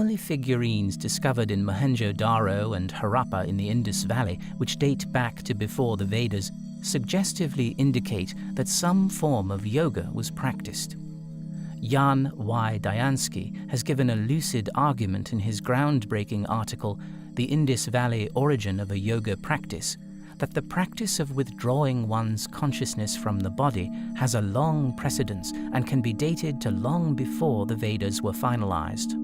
early figurines discovered in Mohenjo-Daro and Harappa in the Indus Valley, which date back to before the Vedas, suggestively indicate that some form of yoga was practiced. Jan Y. Dyansky has given a lucid argument in his groundbreaking article, The Indus Valley Origin of a Yoga Practice, that the practice of withdrawing one's consciousness from the body has a long precedence and can be dated to long before the Vedas were finalized.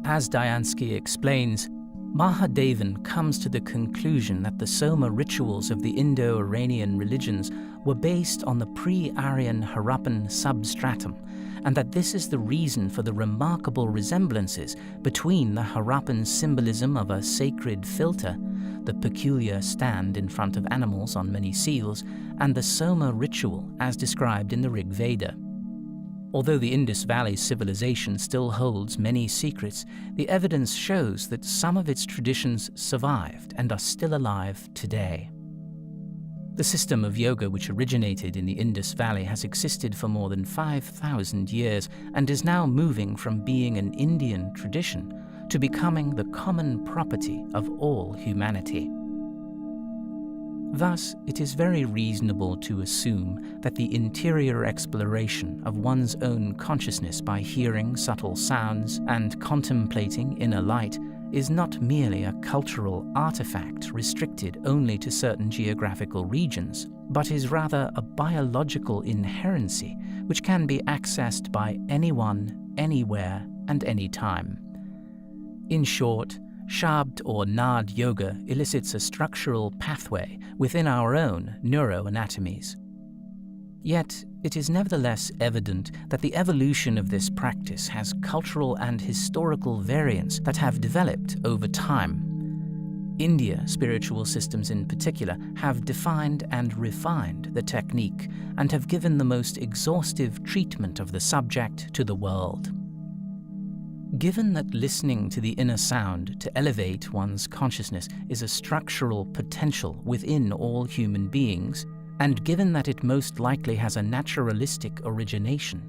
As Dyansky explains, Mahadevan comes to the conclusion that the Soma rituals of the Indo-Iranian religions were based on the pre-Aryan Harappan substratum, and that this is the reason for the remarkable resemblances between the Harappan symbolism of a sacred filter, the peculiar stand in front of animals on many seals, and the Soma ritual as described in the Rig Veda. Although the Indus Valley civilization still holds many secrets, the evidence shows that some of its traditions survived and are still alive today. The system of yoga which originated in the Indus Valley has existed for more than 5,000 years and is now moving from being an Indian tradition to becoming the common property of all humanity. Thus, it is very reasonable to assume that the interior exploration of one's own consciousness by hearing subtle sounds and contemplating inner light is not merely a cultural artifact restricted only to certain geographical regions, but is rather a biological inherency which can be accessed by anyone, anywhere, and any time. In short, Shabd or Nad yoga elicits a structural pathway within our own neuroanatomies. Yet, it is nevertheless evident that the evolution of this practice has cultural and historical variants that have developed over time. India spiritual systems in particular have defined and refined the technique and have given the most exhaustive treatment of the subject to the world. Given that listening to the inner sound to elevate one's consciousness is a structural potential within all human beings, and given that it most likely has a naturalistic origination,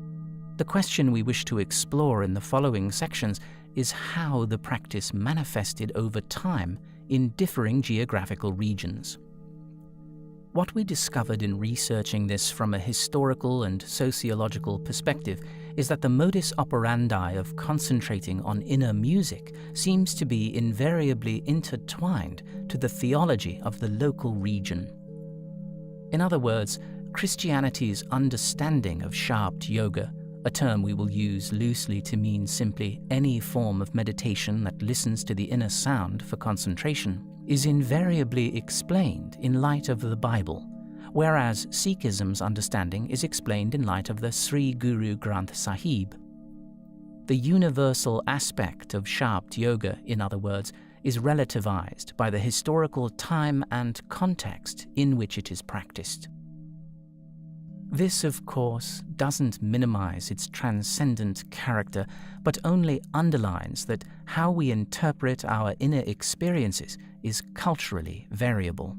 the question we wish to explore in the following sections is how the practice manifested over time in differing geographical regions. What we discovered in researching this from a historical and sociological perspective is that the modus operandi of concentrating on inner music seems to be invariably intertwined to the theology of the local region. In other words, Christianity's understanding of Shabd yoga, a term we will use loosely to mean simply any form of meditation that listens to the inner sound for concentration, is invariably explained in light of the Bible, whereas Sikhism's understanding is explained in light of the Sri Guru Granth Sahib. The universal aspect of Shabd yoga, in other words, is relativized by the historical time and context in which it is practiced. This, of course, doesn't minimize its transcendent character, but only underlines that how we interpret our inner experiences is culturally variable.